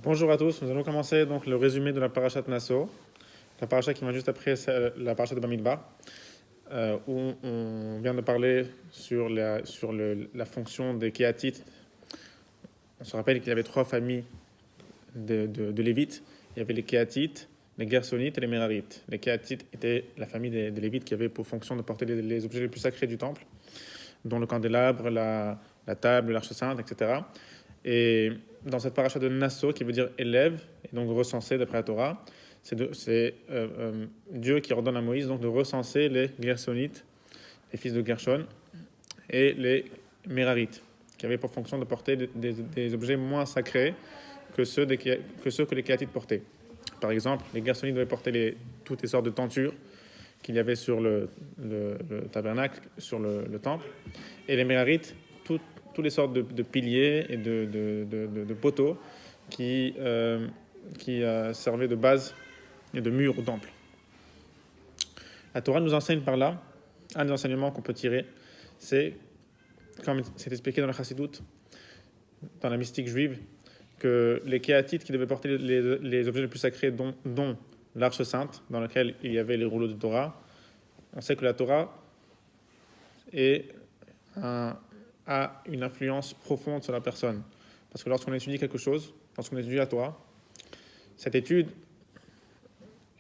Bonjour à tous, nous allons commencer donc le résumé de la parashat Nasso, la parashat qui vient juste après la parashat de Bamidbar, où on vient de parler sur la fonction des Kéatites. On se rappelle qu'il y avait trois familles de Lévites. Il y avait les Kéatites, les Gersonites et les Mérarites. Les Kéatites étaient la famille des Lévites qui avait pour fonction de porter les objets les plus sacrés du temple, dont le candélabre, la table, l'arche sainte, etc. Et dans cette paracha de Nasso, qui veut dire élève, et donc recensé d'après la Torah, c'est Dieu qui ordonne à Moïse donc de recenser les Gersonites, les fils de Gershon, et les Mérarites, qui avaient pour fonction de porter des objets moins sacrés que ceux que les Kéatites portaient. Par exemple, les Gersonites devaient porter toutes les sortes de tentures qu'il y avait sur le tabernacle, sur le temple, et les Mérarites, toutes les sortes de piliers et de poteaux qui servaient de base et de mur au temple. La Torah nous enseigne par là, un des enseignements qu'on peut tirer, c'est, comme c'est expliqué dans la Chassidoute, dans la mystique juive, que les Kéatites qui devaient porter les objets les plus sacrés, dont l'arche sainte, dans laquelle il y avait les rouleaux de Torah, on sait que la Torah a une influence profonde sur la personne. Parce que lorsqu'on étudie quelque chose, lorsqu'on étudie la Torah, cette étude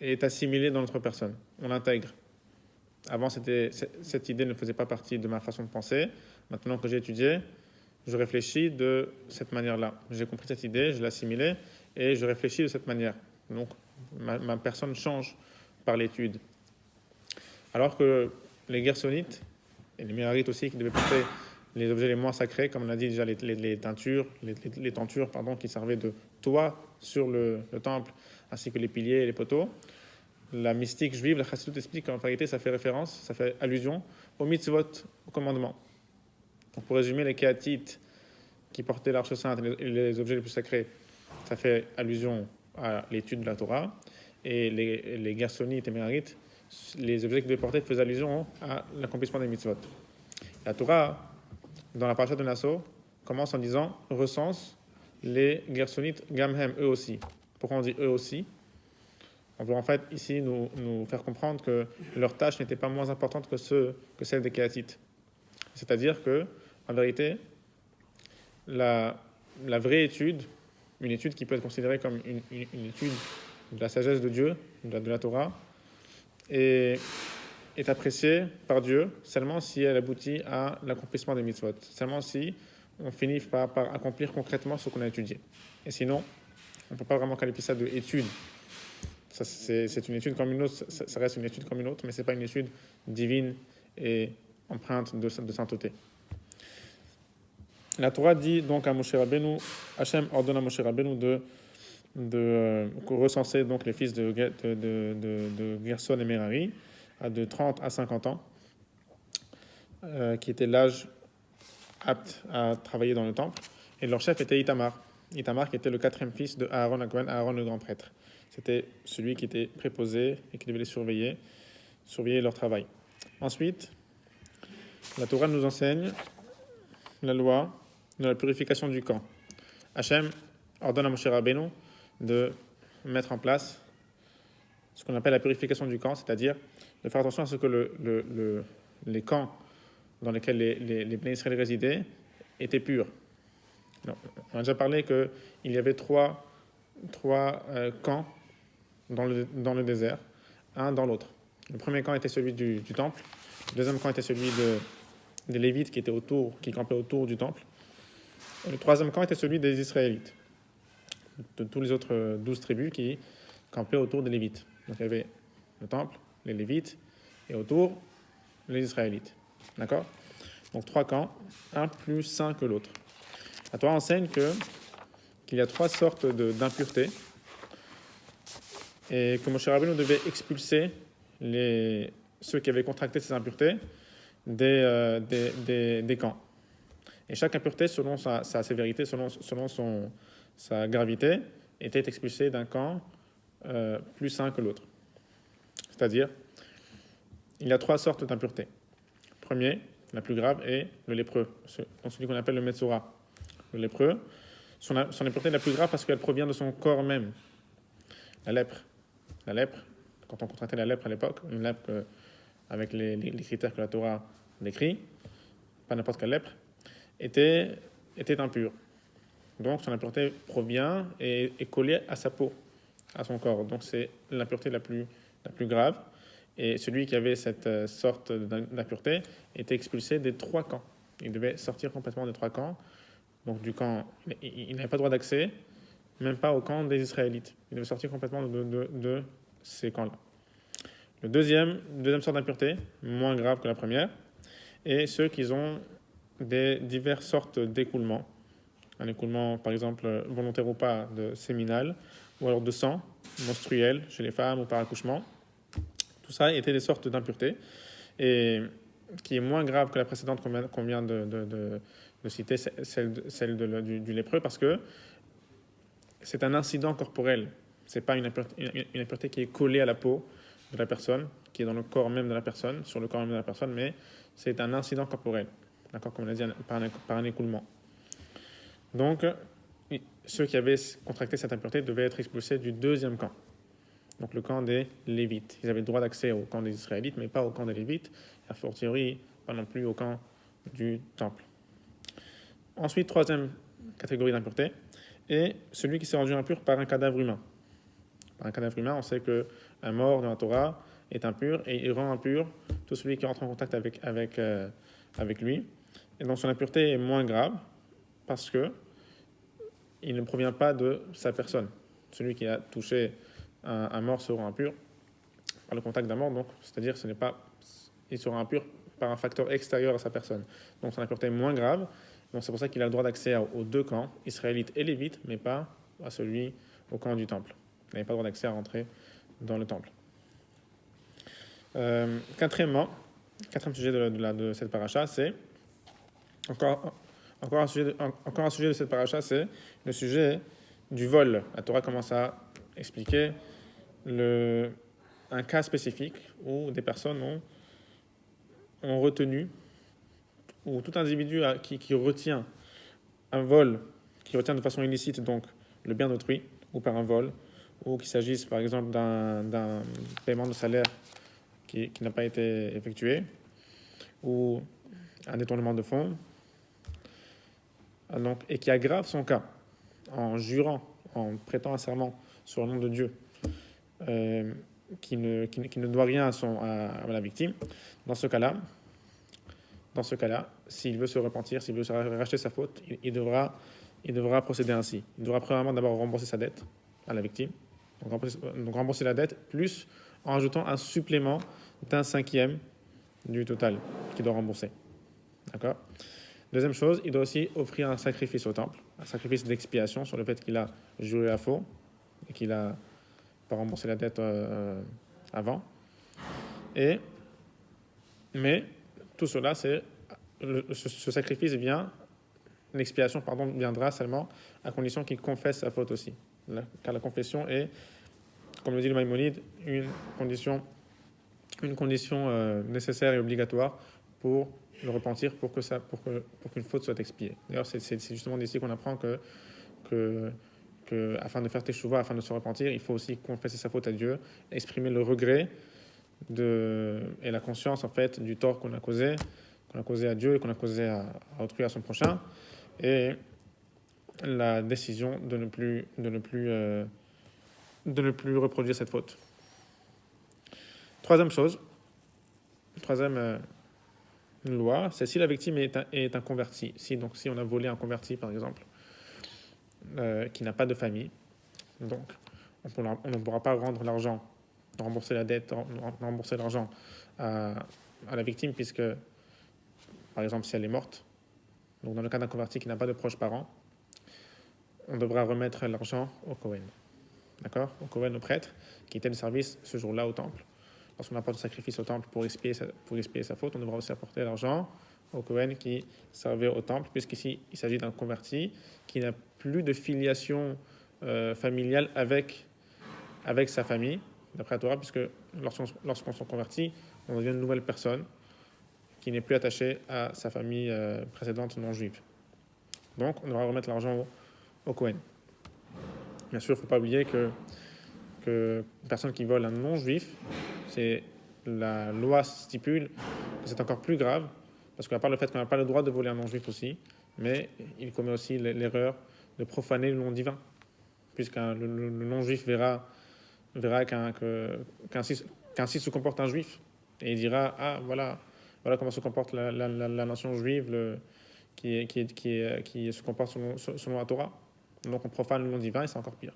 est assimilée dans notre personne. On l'intègre. Avant, cette idée ne faisait pas partie de ma façon de penser. Maintenant que j'ai étudié, je réfléchis de cette manière-là. J'ai compris cette idée, je l'ai assimilée et je réfléchis de cette manière. Donc, ma personne change par l'étude. Alors que les Gersonites et les Mérarites aussi, qui devaient porter les objets les moins sacrés, comme on a dit déjà, les tentures qui servaient de toit sur le temple, ainsi que les piliers et les poteaux. La mystique juive, la Chassidut explique qu'en vérité, ça fait référence, ça fait allusion au mitzvot, au commandement. Donc pour résumer, les Kéatites qui portaient l'arche sainte et les objets les plus sacrés, ça fait allusion à l'étude de la Torah. Et les Gersonites et Mérarites, les objets qu'ils devaient porter faisaient allusion à l'accomplissement des mitzvot. La Torah, dans la parasha de Nasso, commence en disant recense les Gersonites Gamhem, eux aussi. Pourquoi on dit eux aussi? On veut en fait ici nous faire comprendre que leur tâche n'était pas moins importante que celle des Kéatites. C'est-à-dire que, en vérité, la vraie étude, une étude qui peut être considérée comme une étude de la sagesse de Dieu, de la Torah, est appréciée par Dieu seulement si elle aboutit à l'accomplissement des mitzvot, seulement si on finit par accomplir concrètement ce qu'on a étudié. Et sinon, on ne peut pas vraiment qualifier ça d'étude. C'est une étude comme une autre, ça reste une étude comme une autre, mais ce n'est pas une étude divine et empreinte de sainteté. La Torah dit donc à Moshe Rabbeinu, Hachem ordonne à Moshe Rabbeinu de recenser donc les fils de Gerson et Merari de 30 à 50 ans, qui était l'âge apte à travailler dans le temple. Et leur chef était Itamar. Itamar qui était le quatrième fils de Aaron HaKohen, Aaron le grand prêtre. C'était celui qui était préposé et qui devait les surveiller leur travail. Ensuite, la Torah nous enseigne la loi de la purification du camp. Hachem ordonne à Moshe Rabbeinu de mettre en place ce qu'on appelle la purification du camp, c'est-à-dire de faire attention à ce que les camps dans lesquels les Bnei Israël résidaient étaient purs. Non, on a déjà parlé qu'il y avait trois camps dans le désert, un dans l'autre. Le premier camp était celui du temple, le deuxième camp était celui des Lévites qui campaient autour du temple, et le troisième camp était celui des Israélites, de tous les autres 12 tribus qui campaient autour des Lévites. Donc il y avait le temple, les Lévites, et autour, les Israélites. D'accord? Donc trois camps, un plus saint que l'autre. La Torah enseigne qu'il y a trois sortes d'impuretés et que Moshe Rabbeinu devait expulser ceux qui avaient contracté ces impuretés des camps. Et chaque impureté, selon sa sévérité, selon sa gravité, était expulsée d'un camp plus saint que l'autre. C'est-à-dire, il y a trois sortes d'impuretés. Premier, la plus grave, est le lépreux, celui qu'on appelle le Metzora. Le lépreux, Son impureté est la plus grave parce qu'elle provient de son corps même. La lèpre. La lèpre, quand on contractait la lèpre à l'époque, une lèpre avec les critères que la Torah décrit, pas n'importe quelle lèpre, était impure. Donc son impureté provient et est collée à sa peau, à son corps. Donc c'est l'impureté la plus grave. Et celui qui avait cette sorte d'impureté était expulsé des 3 camps. Il devait sortir complètement des 3 camps. Donc du camp, il n'avait pas droit d'accès, même pas au camp des Israélites. Il devait sortir complètement de ces camps-là. Le deuxième sorte d'impureté, moins grave que la première, est ceux qui ont des diverses sortes d'écoulements. Un écoulement, par exemple, volontaire ou pas, de séminal, ou alors de sang, menstruel, chez les femmes ou par accouchement. Tout ça était des sortes d'impuretés, et qui est moins grave que la précédente qu'on vient de citer, celle du lépreux, parce que c'est un incident corporel. Ce n'est pas une impureté qui est collée à la peau de la personne, qui est dans le corps même de la personne, sur le corps même de la personne, mais c'est un incident corporel, d'accord, comme on l'a dit, par un écoulement. Donc, ceux qui avaient contracté cette impureté devaient être expulsés du deuxième camp, donc le camp des Lévites. Ils avaient le droit d'accès au camp des Israélites, mais pas au camp des Lévites, et a fortiori, pas non plus au camp du temple. Ensuite, troisième catégorie d'impureté, est celui qui s'est rendu impur par un cadavre humain. Par un cadavre humain, on sait qu'un mort dans la Torah est impur, et il rend impur tout celui qui entre en contact avec lui. Et donc son impureté est moins grave, parce que il ne provient pas de sa personne. Celui qui a touché un mort sera impur par le contact d'un mort, donc c'est-à-dire il sera impur par un facteur extérieur à sa personne. Donc son impureté est moins grave. Donc c'est pour ça qu'il a le droit d'accès aux 2 camps, israélites et lévites, mais pas à celui au camp du temple. Il n'avait pas le droit d'accès à rentrer dans le temple. Quatrième sujet de cette paracha, c'est encore un sujet de cette paracha, c'est le sujet du vol. La Torah commence à expliquer un cas spécifique où des personnes ont retenu, ou tout individu qui retient un vol, qui retient de façon illicite donc le bien d'autrui, ou par un vol, ou qu'il s'agisse par exemple d'un paiement de salaire qui n'a pas été effectué, ou un détournement de fonds, donc, et qui aggrave son cas en jurant, en prêtant un serment sur le nom de Dieu, qui ne doit rien à la victime. Dans ce cas-là, s'il veut se repentir, s'il veut racheter sa faute, il devra procéder ainsi. Il devra premièrement d'abord rembourser sa dette à la victime, donc rembourser la dette, plus en ajoutant un supplément d'1/5 du total qu'il doit rembourser. D'accord ? Deuxième chose, il doit aussi offrir un sacrifice au temple, un sacrifice d'expiation sur le fait qu'il a juré à faux et qu'il n'a pas remboursé la dette avant. Mais tout cela, ce sacrifice l'expiation viendra seulement à condition qu'il confesse sa faute aussi. Car la confession est, comme le dit le Maïmonide, une condition nécessaire et obligatoire pour le repentir, pour qu'une faute soit expiée. D'ailleurs, c'est justement d'ici qu'on apprend que afin de faire teshuva, afin de se repentir, il faut aussi confesser sa faute à Dieu, exprimer le regret et la conscience en fait du tort qu'on a causé à Dieu et qu'on a causé à autrui, à son prochain, et la décision de ne plus reproduire cette faute. Troisième loi, c'est si la victime est un converti. Si on a volé un converti, par exemple, qui n'a pas de famille, donc on ne pourra pas rendre l'argent, rembourser la dette, rembourser l'argent à la victime, puisque, par exemple, si elle est morte, donc dans le cas d'un converti qui n'a pas de proches parents, on devra remettre l'argent au Kohen. D'accord ? Au Kohen, au prêtre, qui était de service ce jour-là au temple. Lorsqu'on apporte le sacrifice au temple pour expier sa faute, on devra aussi apporter l'argent au Kohen qui servait au temple, puisqu'ici il s'agit d'un converti qui n'a plus de filiation familiale avec sa famille, d'après la Torah, puisque lorsqu'on s'en convertit, on devient une nouvelle personne qui n'est plus attachée à sa famille précédente non juive. Donc on devra remettre l'argent au Kohen. Bien sûr, il ne faut pas oublier que une personne qui vole un non-juif, la loi stipule que c'est encore plus grave, parce qu'à part le fait qu'on n'a pas le droit de voler un non-juif aussi, mais il commet aussi l'erreur de profaner le nom divin, puisqu'un le non-juif verra qu'ainsi se comporte un juif, et il dira, ah voilà comment se comporte la nation juive, qui se comporte selon la Torah. Donc on profane le nom divin et c'est encore pire.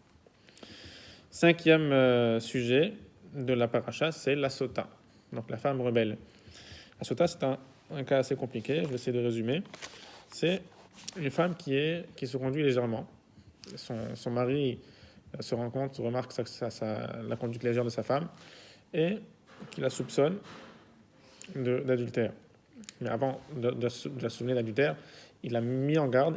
Cinquième sujet de la paracha, c'est la sota, donc la femme rebelle. La sota, c'est un cas assez compliqué, je vais essayer de résumer. C'est une femme qui se conduit légèrement. Son mari se rend compte, remarque la conduite légère de sa femme et qui la soupçonne d'adultère. Mais avant de la soupçonner d'adultère, il la met en garde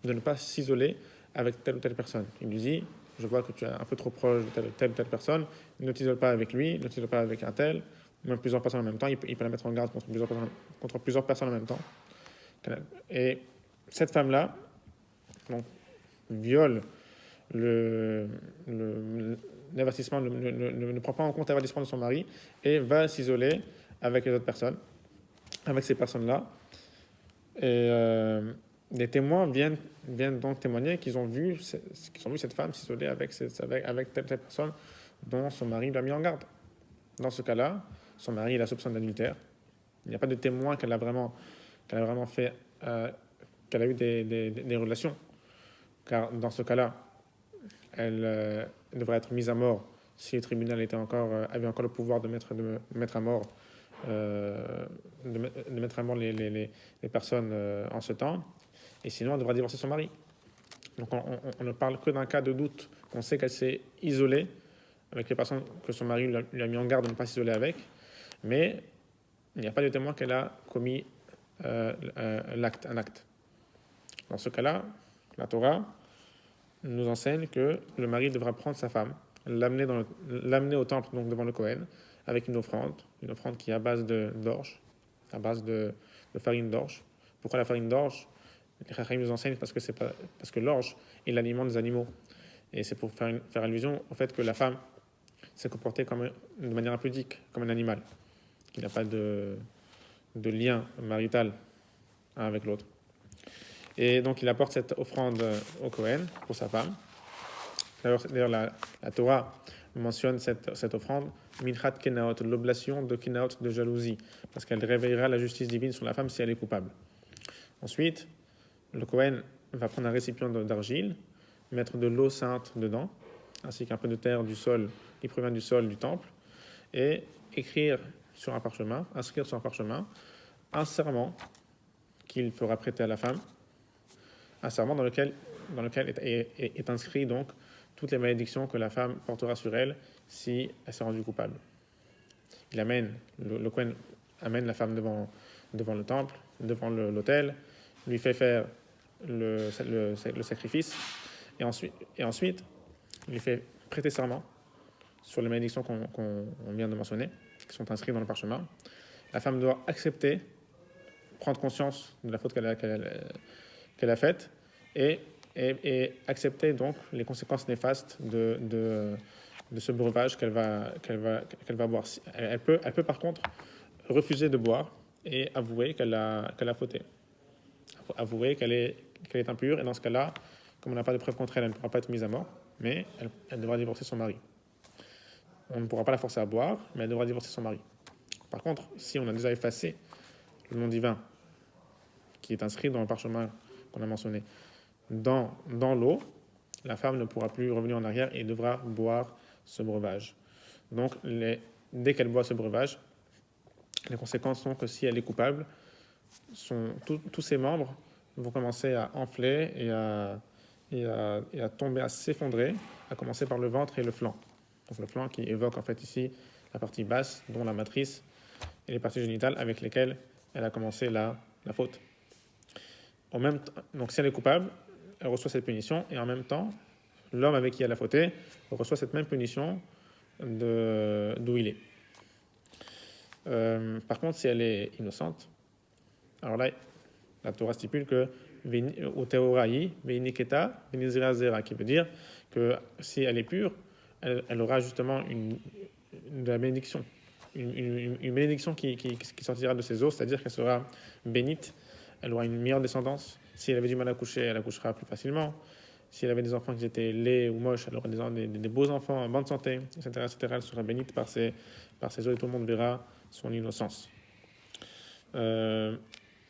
de ne pas s'isoler avec telle ou telle personne. Il lui dit, je vois que tu es un peu trop proche de telle ou telle personne, ne t'isole pas avec lui, ne t'isole pas avec un tel, même plusieurs personnes en même temps, il peut la mettre en garde contre plusieurs personnes en même temps. Et cette femme-là donc, viole l'avertissement, ne prend pas en compte l'avertissement de son mari et va s'isoler avec les autres personnes, avec ces personnes-là. Et les témoins viennent donc témoigner qu'ils ont vu cette femme s'isoler avec telle personne dont son mari l'a mis en garde. Dans ce cas-là, son mari la soupçonne d'adultère. Il n'y a pas de témoin qu'elle a vraiment fait, qu'elle a eu des relations. Car dans ce cas-là, elle devrait être mise à mort si le tribunal avait encore le pouvoir de mettre à mort, les personnes en ce temps. Et sinon, elle devra divorcer son mari. Donc on ne parle que d'un cas de doute. On sait qu'elle s'est isolée avec les personnes que son mari lui a mis en garde de ne pas s'isoler avec, mais il n'y a pas de témoin qu'elle a commis un acte. Dans ce cas-là, la Torah nous enseigne que le mari devra prendre sa femme, l'amener au temple, donc devant le Kohen, avec une offrande qui est à base d'orge, à base de farine d'orge. Pourquoi la farine d'orge? Les Chachamim nous enseignent parce que l'orge est l'aliment des animaux. Et c'est pour faire allusion au fait que la femme s'est comportée de manière impudique, comme un animal, qui n'a pas de lien marital un avec l'autre. Et donc il apporte cette offrande au Kohen pour sa femme. D'ailleurs la Torah mentionne cette offrande, Minchat Kenaot, l'oblation de Kenaot, de jalousie, parce qu'elle réveillera la justice divine sur la femme si elle est coupable. Ensuite, le Kohen va prendre un récipient d'argile, mettre de l'eau sainte dedans, ainsi qu'un peu de terre du sol qui provient du sol du temple, et inscrire sur un parchemin un serment qu'il fera prêter à la femme, un serment dans lequel est inscrit donc toutes les malédictions que la femme portera sur elle si elle s'est rendue coupable. Le Kohen amène la femme devant le temple, devant l'autel, lui fait faire le sacrifice, et ensuite il lui fait prêter serment sur les malédictions qu'on vient de mentionner, qui sont inscrites dans le parchemin. La femme doit accepter, prendre conscience de la faute qu'elle a faite, et accepter donc les conséquences néfastes de ce breuvage qu'elle va boire. Elle peut par contre refuser de boire et avouer qu'elle a fauté, avouer qu'elle est impure, et dans ce cas-là, comme on n'a pas de preuve contre elle, elle ne pourra pas être mise à mort, mais elle devra divorcer son mari. On ne pourra pas la forcer à boire, mais elle devra divorcer son mari. Par contre, si on a déjà effacé le nom divin qui est inscrit dans le parchemin qu'on a mentionné dans l'eau, la femme ne pourra plus revenir en arrière et devra boire ce breuvage. Donc, dès qu'elle boit ce breuvage, les conséquences sont que si elle est coupable, tous ses membres vont commencer à enfler et à tomber, à s'effondrer, à commencer par le ventre et le flanc. Donc le flanc qui évoque en fait ici la partie basse, dont la matrice et les parties génitales avec lesquelles elle a commencé la faute. Donc si elle est coupable, elle reçoit cette punition, et en même temps, l'homme avec qui elle a fauté reçoit cette même punition d'où il est. Par contre, si elle est innocente, alors là, la Torah stipule que au Teoraï, Veiniketa, Venizera Zera, qui veut dire que si elle est pure, elle aura justement de la bénédiction. Une bénédiction qui sortira de ses os, c'est-à-dire qu'elle sera bénite, elle aura une meilleure descendance. Si elle avait du mal à coucher, elle accouchera plus facilement. Si elle avait des enfants qui étaient laids ou moches, elle aura des beaux enfants en bonne santé, etc., etc. Elle sera bénite par ses os et tout le monde verra son innocence. Il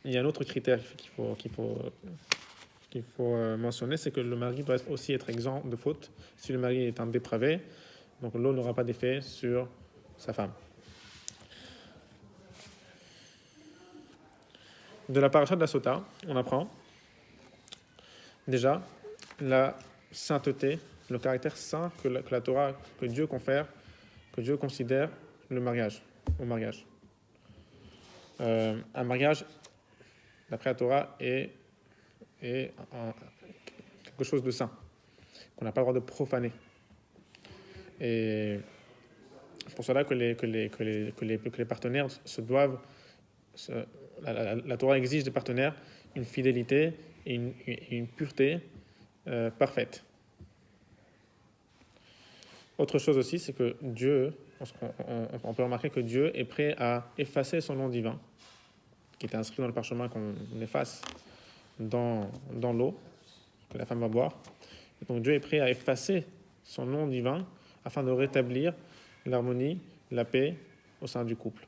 y a un autre critère qu'il faut mentionner, c'est que le mari doit aussi être exempt de faute. Si le mari est un dépravé, donc l'eau n'aura pas d'effet sur sa femme. De la paracha de la Sota, on apprend déjà la sainteté, le caractère saint que la Torah, que Dieu confère, que Dieu considère au mariage. Un mariage, d'après la Torah, est quelque chose de saint, qu'on n'a pas le droit de profaner. Et c'est pour cela que les partenaires se doivent... La Torah exige des partenaires une fidélité et une pureté parfaite. Autre chose aussi, c'est que Dieu, on peut remarquer que Dieu est prêt à effacer son nom divin, qui est inscrit dans le parchemin qu'on efface dans l'eau que la femme va boire. Et donc Dieu est prêt à effacer son nom divin afin de rétablir l'harmonie, la paix au sein du couple.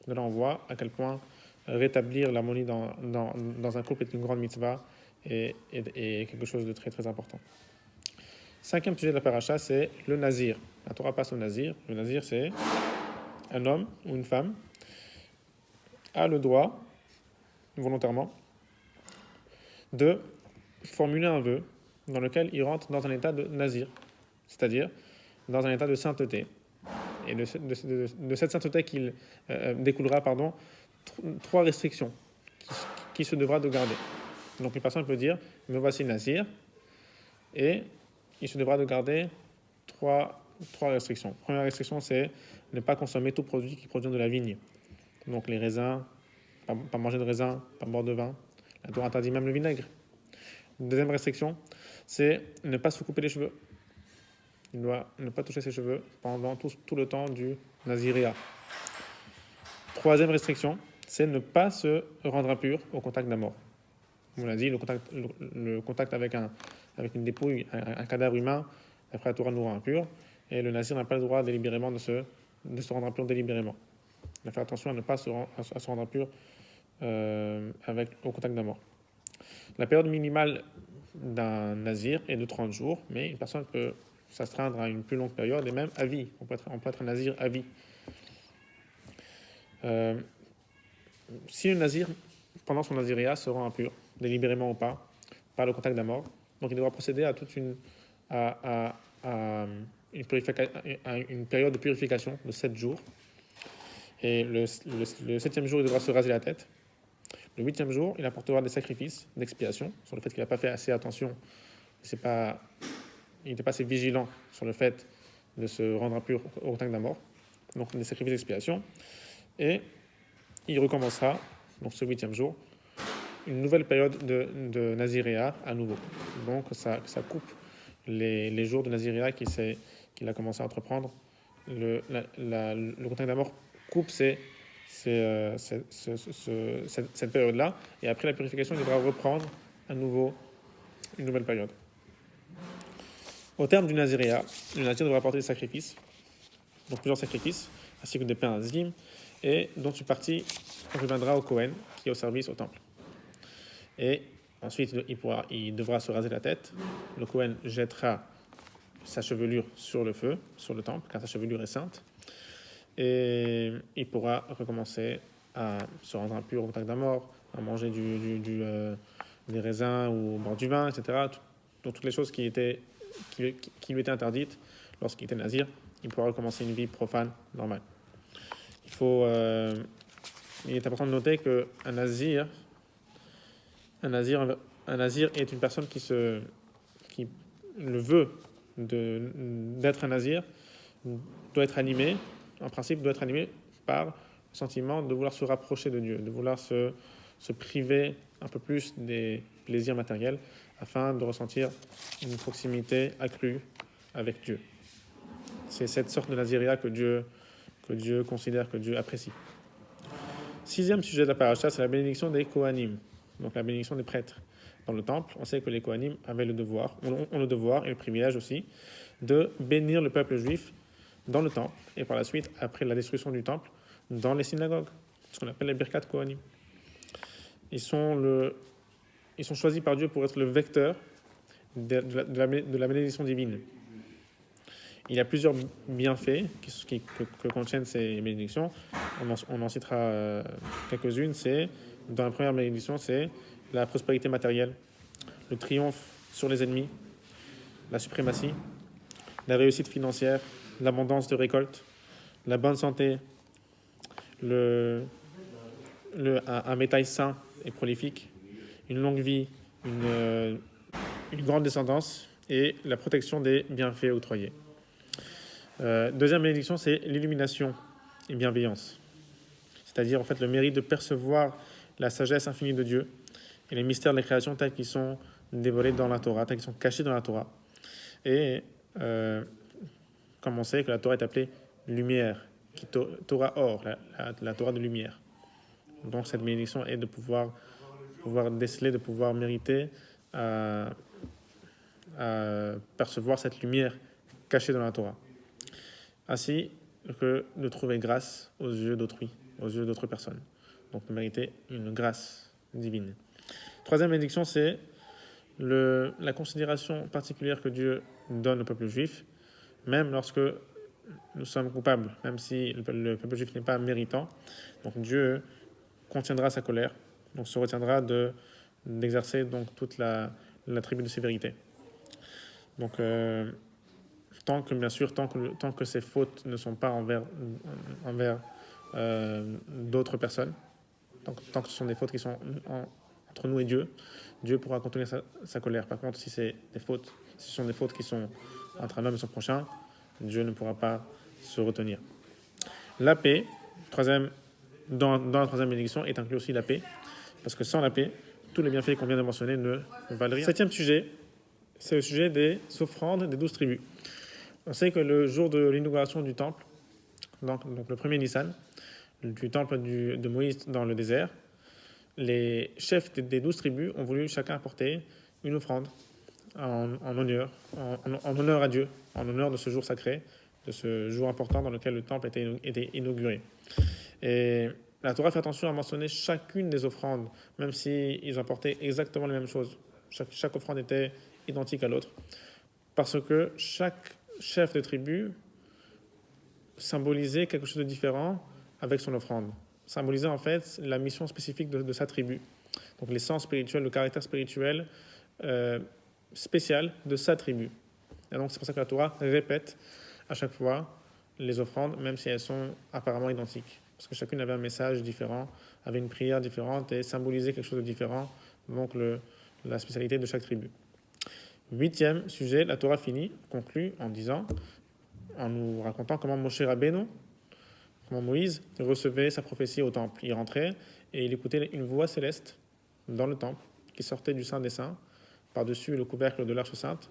De là, on voit à quel point rétablir l'harmonie dans un couple est une grande mitzvah et quelque chose de très très important. Cinquième sujet de la paracha, c'est le nazir. La Torah passe au nazir. Le nazir, c'est un homme ou une femme a le droit, volontairement, de formuler un vœu dans lequel il rentre dans un état de nazir, c'est-à-dire dans un état de sainteté. Et de cette sainteté qu'il découlera, trois restrictions qui se devra de garder. Donc une personne peut dire, me voici nazir, et il se devra de garder trois restrictions. Première restriction, c'est ne pas consommer tout produit qui provient de la vigne. Donc les raisins, pas manger de raisins, pas boire de vin. La Torah interdit même le vinaigre. Deuxième restriction, c'est ne pas se couper les cheveux. Il doit ne pas toucher ses cheveux pendant tout le temps du naziréa. Troisième restriction, c'est ne pas se rendre impur au contact d'un mort. On l'a dit, le contact avec une dépouille, un cadavre humain, après la Torah nous rend impur, et le nazir n'a pas le droit délibérément de se rendre impur délibérément. Il faut faire attention à ne pas se rendre impur au contact d'un mort. La période minimale d'un nazir est de 30 jours, mais une personne peut s'astreindre à une plus longue période et même à vie. On peut être un nazir à vie. Si un nazir, pendant son naziréa, se rend impur, délibérément ou pas, par le contact d'un mort, donc il devra procéder à une période de purification de 7 jours. Et le 7e jour, il devra se raser la tête. Le 8e jour, il apportera des sacrifices d'expiation sur le fait qu'il n'a pas fait assez attention. Il n'était pas assez vigilant sur le fait de se rendre impur au contact d'un mort. Donc des sacrifices d'expiation. Et il recommencera, donc ce 8e jour, une nouvelle période de naziréa à nouveau. Donc ça coupe les jours de naziréa qu'il a commencé à entreprendre. Le contact d'un mort coupe cette période-là, et après la purification, il devra reprendre à nouveau une nouvelle période. Au terme du naziréa, le nazir devra apporter des sacrifices, donc plusieurs sacrifices, ainsi que des pains azim, et dont une partie reviendra au Kohen, qui est au service au temple. Et ensuite, il devra se raser la tête. Le Kohen jettera sa chevelure sur le feu, sur le temple, car sa chevelure est sainte. Et il pourra recommencer à se rendre impur au contact d'un mort, à manger des raisins ou boire du vin, etc. Donc toutes les choses qui lui étaient interdites lorsqu'il était nazir, il pourra recommencer une vie profane, normale. Il est important de noter qu'un nazir est une personne qui le veut d'être un nazir, doit être animé, en principe, doit être animé par le sentiment de vouloir se rapprocher de Dieu, de vouloir se priver un peu plus des plaisirs matériels afin de ressentir une proximité accrue avec Dieu. C'est cette sorte de naziria que Dieu considère, que Dieu apprécie. 6e sujet de la paracha, c'est la bénédiction des Kohanim, donc la bénédiction des prêtres. Dans le temple, on sait que les Kohanim avaient le devoir, ont le devoir et le privilège aussi, de bénir le peuple juif dans le temple, et par la suite, après la destruction du temple, dans les synagogues, ce qu'on appelle les Birkat Kohanim. Ils sont choisis par Dieu pour être le vecteur de la bénédiction divine. Il y a plusieurs bienfaits que contiennent ces bénédictions. On en citera quelques-unes. Dans la première bénédiction, c'est la prospérité matérielle, le triomphe sur les ennemis, la suprématie, la réussite financière, l'abondance de récolte, la bonne santé, un bétail sain et prolifique, une longue vie, une grande descendance et la protection des bienfaits octroyés. Deuxième bénédiction, c'est l'illumination et bienveillance. C'est-à-dire en fait le mérite de percevoir la sagesse infinie de Dieu et les mystères de la création tels qu'ils sont dévoilés dans la Torah, tels qu'ils sont cachés dans la Torah. Et comme on sait que la Torah est appelée lumière, Torah or, la Torah de lumière. Donc cette bénédiction est de pouvoir déceler, de pouvoir mériter à percevoir cette lumière cachée dans la Torah. Ainsi que de trouver grâce aux yeux d'autrui, aux yeux d'autres personnes. Donc de mériter une grâce divine. Troisième bénédiction, c'est la considération particulière que Dieu donne au peuple juif, même lorsque nous sommes coupables, même si le peuple juif n'est pas méritant. Donc Dieu contiendra sa colère, donc se retiendra d'exercer donc toute l'attribut de sévérité. Donc tant que ces fautes ne sont pas envers d'autres personnes, tant que ce sont des fautes qui sont entre nous et Dieu pourra contenir sa colère. Par contre, si ce sont des fautes qui sont entre un homme et son prochain, Dieu ne pourra pas se retenir. La paix, dans la troisième bénédiction, est inclus aussi la paix, parce que sans la paix, tous les bienfaits qu'on vient de mentionner ne valent rien. Septième sujet, c'est le sujet des offrandes des 12 tribus. On sait que le jour de l'inauguration du temple, donc le premier Nissan, du temple de Moïse dans le désert, les chefs des 12 tribus ont voulu chacun apporter une offrande en honneur à Dieu, en honneur de ce jour sacré, de ce jour important dans lequel le temple était inauguré. Et la Torah fait attention à mentionner chacune des offrandes, même s'ils apportaient exactement les mêmes choses. Chaque offrande était identique à l'autre, parce que chaque chef de tribu symbolisait quelque chose de différent avec son offrande. Symbolisait en fait la mission spécifique de sa tribu. Donc l'essence spirituelle, le caractère spirituel spécial de sa tribu. Et donc c'est pour ça que la Torah répète à chaque fois les offrandes, même si elles sont apparemment identiques. Parce que chacune avait un message différent, avait une prière différente et symbolisait quelque chose de différent. Donc la spécialité de chaque tribu. 8e sujet, la Torah conclut en nous racontant comment Moïse recevait sa prophétie au temple. Il rentrait et il écoutait une voix céleste dans le temple qui sortait du Saint des Saints par-dessus le couvercle de l'Arche Sainte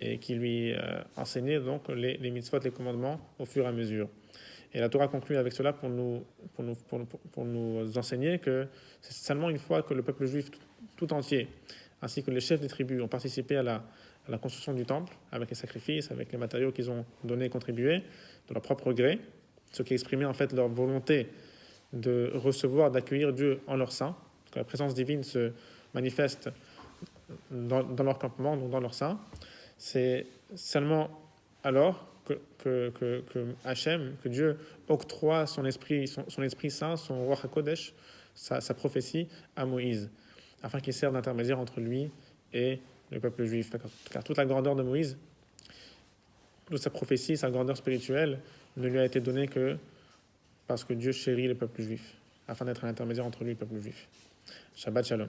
et qui lui enseignait donc les mitzvot, les commandements au fur et à mesure. Et la Torah conclut avec cela pour nous enseigner que c'est seulement une fois que le peuple juif tout entier ainsi que les chefs des tribus ont participé à la construction du temple, avec les sacrifices, avec les matériaux qu'ils ont donnés et contribués, de leur propre gré, ce qui exprimait en fait leur volonté de recevoir, d'accueillir Dieu en leur sein, que la présence divine se manifeste dans leur campement, donc dans leur sein. C'est seulement alors que Hachem, que Dieu octroie son esprit saint, son Ruach HaKodesh, sa prophétie à Moïse, afin qu'il serve d'intermédiaire entre lui et le peuple juif. Car toute la grandeur de Moïse, toute sa prophétie, sa grandeur spirituelle, ne lui a été donnée que parce que Dieu chérit le peuple juif, afin d'être un intermédiaire entre lui et le peuple juif. Shabbat Shalom.